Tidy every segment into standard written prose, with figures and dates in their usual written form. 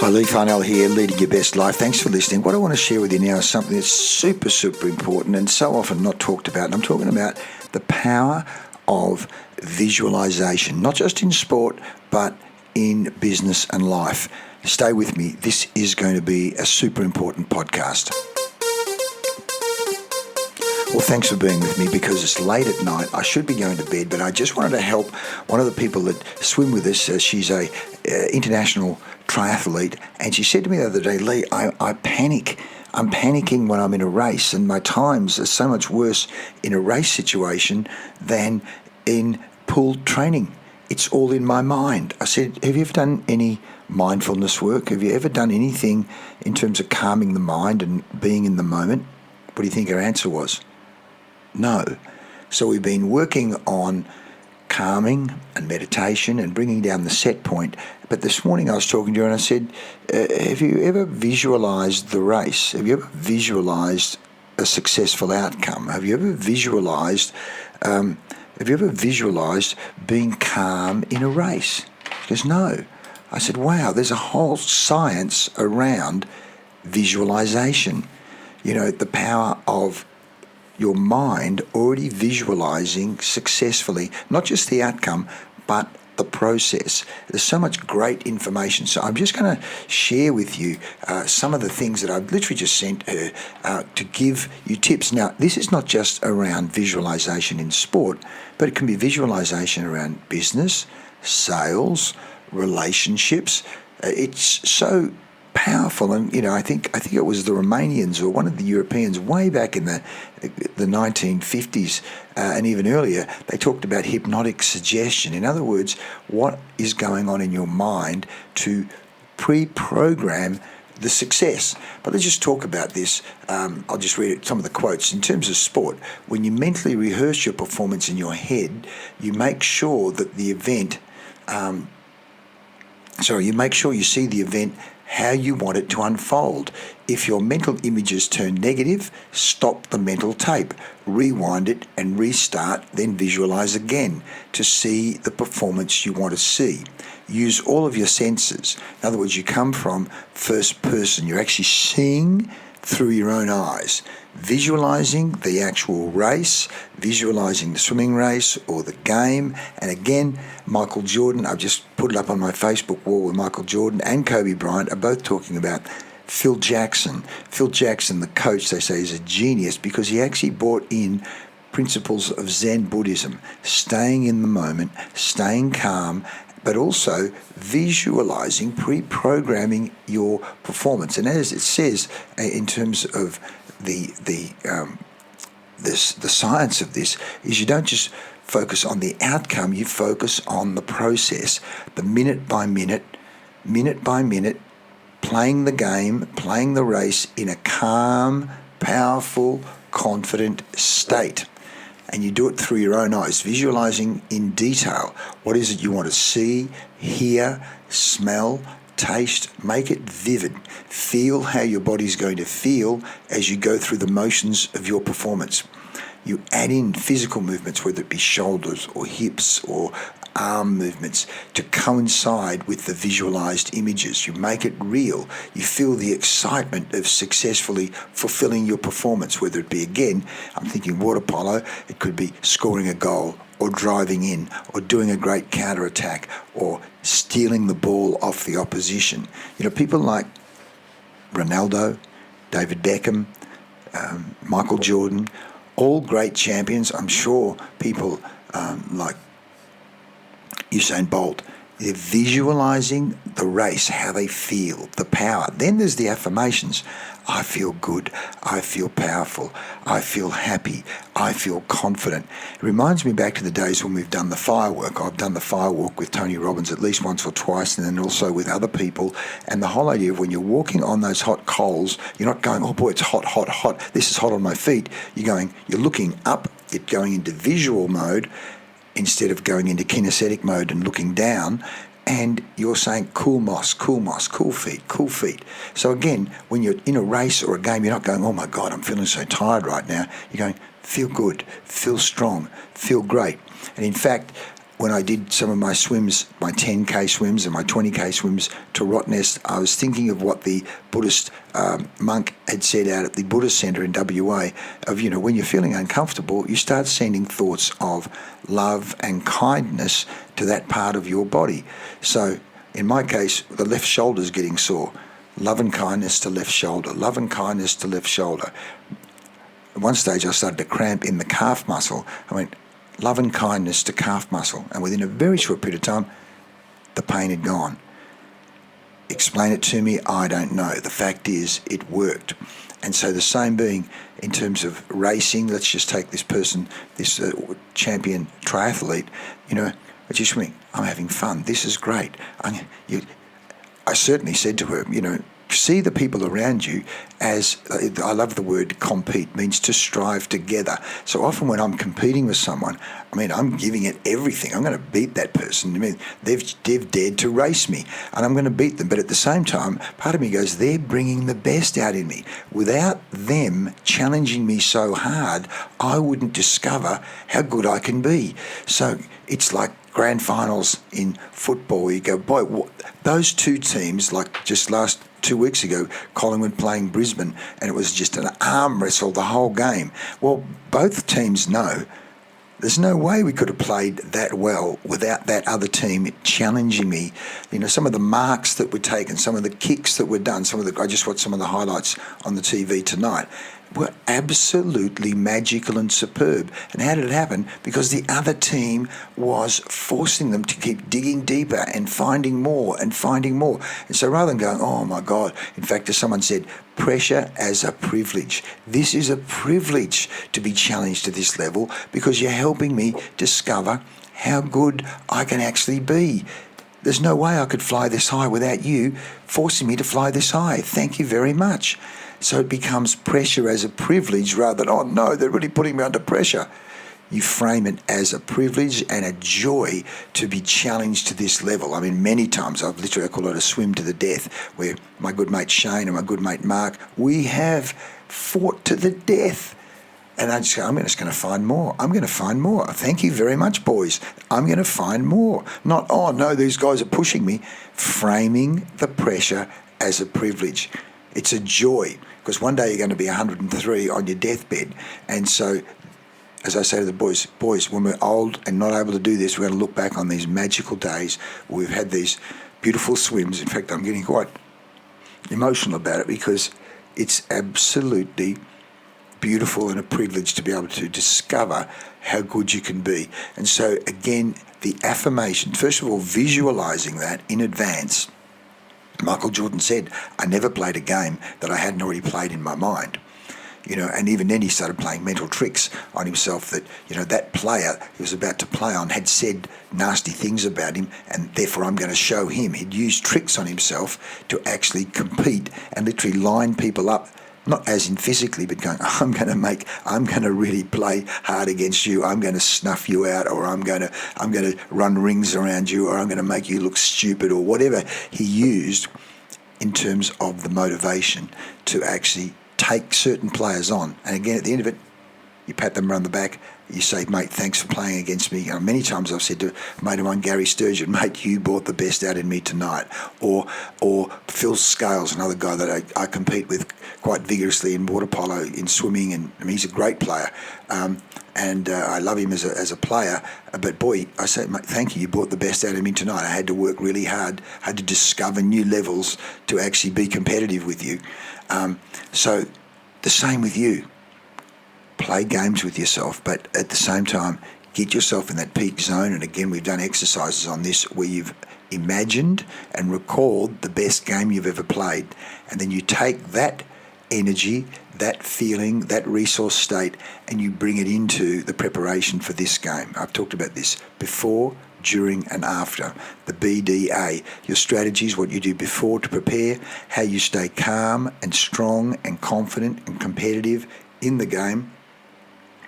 Hi, Leigh Farnell here, leading your best life. Thanks for listening. What I want to share with you now is something that's super, super important and so often not talked about. And I'm talking about the power of visualization, not just in sport, but in business and life. Stay with me. This is going to be a super important podcast. Well, thanks for being with me because it's late at night. I should be going to bed, but I just wanted to help one of the people that swim with us. She's a international triathlete, and she said to me the other day, Leigh, I panic. I'm panicking when I'm in a race, and my times are so much worse in a race situation than in pool training. It's all in my mind. I said, have you ever done any mindfulness work? Have you ever done anything in terms of calming the mind and being in the moment? What do you think her answer was? No. So we've been working on calming and meditation and bringing down the set point. But this morning I was talking to her and I said, have you ever visualized the race? Have you ever visualized a successful outcome? Have you ever visualized being calm in a race? She goes, no. I said, wow, there's a whole science around visualization. You know, the power of your mind already visualizing successfully, not just the outcome, but the process. There's so much great information. So I'm just going to share with you some of the things that I've literally just sent her to give you tips. Now, this is not just around visualization in sport, but it can be visualization around business, sales, relationships. It's so powerful, and I think it was the Romanians or one of the Europeans way back in the 1950s and even earlier. They talked about hypnotic suggestion. In other words, what is going on in your mind to pre-program the success. But let's just talk about this. I'll just read some of the quotes. In terms of sport, when you mentally rehearse your performance in your head, you make sure that the event. You make sure you see the event how you want it to unfold. If your mental images turn negative, stop the mental tape, rewind it and restart, then visualize again to see the performance you want to see. Use all of your senses. In other words, you come from first person. You're actually seeing through your own eyes, visualizing the actual race, visualizing the swimming race or the game. And again, Michael Jordan, I've just put it up on my Facebook wall with Michael Jordan and Kobe Bryant are both talking about Phil Jackson. Phil Jackson, the coach, they say, is a genius because he actually brought in principles of Zen Buddhism, staying in the moment, staying calm, but also visualizing, pre-programming your performance. And as it says in terms of the science of this, is you don't just focus on the outcome, you focus on the process, the minute by minute, playing the game, playing the race in a calm, powerful, confident state. And you do it through your own eyes, visualizing in detail. What is it you want to see, hear, smell, taste? Make it vivid. Feel how your body's going to feel as you go through the motions of your performance. You add in physical movements, whether it be shoulders or hips or arm movements, to coincide with the visualized images. You make it real. You feel the excitement of successfully fulfilling your performance, whether it be, again, I'm thinking water polo, it could be scoring a goal or driving in or doing a great counter-attack or stealing the ball off the opposition. People like Ronaldo, David Beckham, Michael Jordan, all great champions. I'm sure people like Usain Bolt, they're visualizing the race, how they feel, the power. Then there's the affirmations. I feel good. I feel powerful. I feel happy. I feel confident. It reminds me back to the days when we've done the firework. I've done the firewalk with Tony Robbins at least once or twice, and then also with other people. And the whole idea of when you're walking on those hot coals, you're not going, oh boy, it's hot, hot, hot. This is hot on my feet. You're looking up, you're going into visual mode, instead of going into kinesthetic mode and looking down, and you're saying cool moss, cool feet. So again, when you're in a race or a game, you're not going, oh my God, I'm feeling so tired right now. You're going, feel good, feel strong, feel great. And in fact, when I did some of my swims, my 10K swims and my 20K swims to Rottnest, I was thinking of what the Buddhist monk had said out at the Buddhist Centre in WA of, when you're feeling uncomfortable, you start sending thoughts of love and kindness to that part of your body. So in my case, the left shoulder's getting sore. Love and kindness to left shoulder, love and kindness to left shoulder. At one stage, I started to cramp in the calf muscle. I went, love and kindness to calf muscle. And within a very short period of time, the pain had gone. Explain it to me, I don't know. The fact is, it worked. And so the same being in terms of racing, let's just take this person, this champion triathlete, I just went, I'm having fun. This is great. I certainly said to her, see the people around you as, I love the word compete, means to strive together. So often when I'm competing with someone, I'm giving it everything. I'm going to beat that person. They've dared to race me and I'm going to beat them. But at the same time, part of me goes, they're bringing the best out in me. Without them challenging me so hard, I wouldn't discover how good I can be. So it's like grand finals in football. You go, boy, those two teams, like just last 2 weeks ago, Collingwood playing Brisbane, and it was just an arm wrestle the whole game. Well, both teams know there's no way we could have played that well without that other team challenging me. Some of the marks that were taken, some of the kicks that were done, I just watched some of the highlights on the TV tonight, were absolutely magical and superb. And how did it happen? Because the other team was forcing them to keep digging deeper and finding more and finding more. And so rather than going, oh my God, in fact, as someone said, pressure as a privilege. This is a privilege to be challenged to this level because you're helping me discover how good I can actually be. There's no way I could fly this high without you forcing me to fly this high. Thank you very much. So it becomes pressure as a privilege rather than, oh no, they're really putting me under pressure. You frame it as a privilege and a joy to be challenged to this level. Many times I call it a swim to the death, where my good mate Shane and my good mate Mark, we have fought to the death. And I just go, I'm just going to find more. I'm going to find more. Thank you very much, boys. I'm going to find more. Not, oh no, these guys are pushing me. Framing the pressure as a privilege. It's a joy, because one day you're going to be 103 on your deathbed. And so, as I say to the boys, when we're old and not able to do this, we're going to look back on these magical days where we've had these beautiful swims. In fact, I'm getting quite emotional about it because it's absolutely beautiful and a privilege to be able to discover how good you can be. And so, again, the affirmation, first of all, visualizing that in advance. Michael Jordan said, I never played a game that I hadn't already played in my mind. And even then he started playing mental tricks on himself that, that player he was about to play on had said nasty things about him, and therefore I'm going to show him. He'd used tricks on himself to actually compete and literally line people up, not as in physically, but going, I'm going to really play hard against you. I'm going to snuff you out, or I'm going to run rings around you, or I'm going to make you look stupid, or whatever he used in terms of the motivation to actually take certain players on. And again, at the end of it, you pat them around the back, you say, mate, thanks for playing against me. Many times I've said to a mate of mine, Gary Sturgeon, mate, you brought the best out in me tonight. Or Phil Scales, another guy that I compete with quite vigorously in water polo, in swimming, and he's a great player. And I love him as a player. But boy, I say, mate, thank you brought the best out of me tonight. I had to work really hard, had to discover new levels to actually be competitive with you. So the same with you. Play games with yourself, but at the same time, get yourself in that peak zone. And again, we've done exercises on this where you've imagined and recalled the best game you've ever played. And then you take that energy, that feeling, that resource state, and you bring it into the preparation for this game. I've talked about this before, during and after. The BDA, your strategies, what you do before to prepare, how you stay calm and strong and confident and competitive in the game.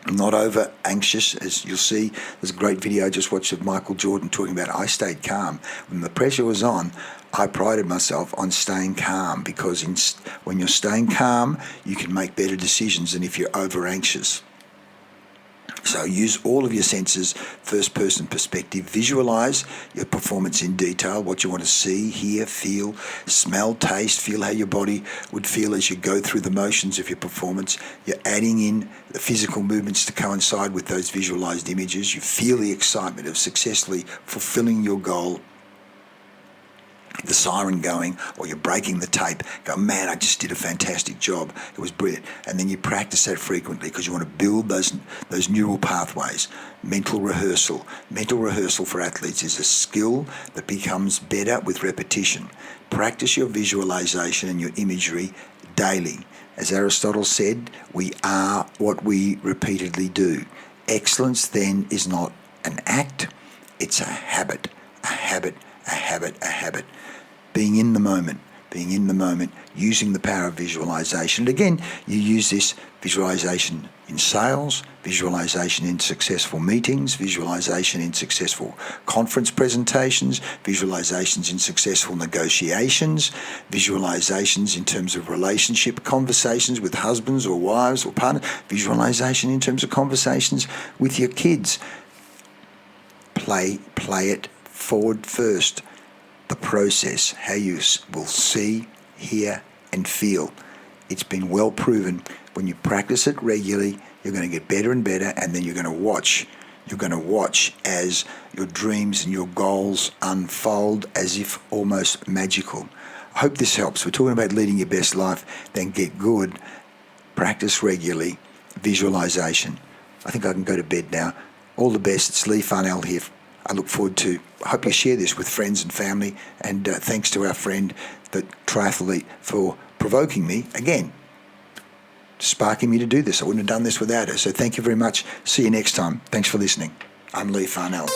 Not over anxious, as you'll see. There's a great video I just watched of Michael Jordan talking about I stayed calm. When the pressure was on, I prided myself on staying calm, because when you're staying calm, you can make better decisions than if you're over anxious. So use all of your senses, first-person perspective. Visualize your performance in detail, what you want to see, hear, feel, smell, taste, feel how your body would feel as you go through the motions of your performance. You're adding in the physical movements to coincide with those visualized images. You feel the excitement of successfully fulfilling your goal. The siren going, or you're breaking the tape, go, man, I just did a fantastic job. It was brilliant. And then you practice that frequently because you want to build those neural pathways. Mental rehearsal. Mental rehearsal for athletes is a skill that becomes better with repetition. Practice your visualization and your imagery daily. As Aristotle said, we are what we repeatedly do. Excellence then is not an act, it's a habit, a habit, a habit, a habit. Being in the moment, using the power of visualization. And again, you use this visualization in sales, visualization in successful meetings, visualization in successful conference presentations, visualizations in successful negotiations, visualizations in terms of relationship conversations with husbands or wives or partners, visualization in terms of conversations with your kids. Play it forward first. The process, how you will see, hear, and feel. It's been well proven. When you practice it regularly, you're going to get better and better, and then you're going to watch. You're going to watch as your dreams and your goals unfold as if almost magical. I hope this helps. We're talking about leading your best life. Then get good. Practice regularly. Visualization. I think I can go to bed now. All the best. It's Leigh Farnell here. I hope you share this with friends and family, and thanks to our friend, the triathlete, for provoking me, again, sparking me to do this. I wouldn't have done this without her, so thank you very much. See you next time. Thanks for listening. I'm Leigh Farnell.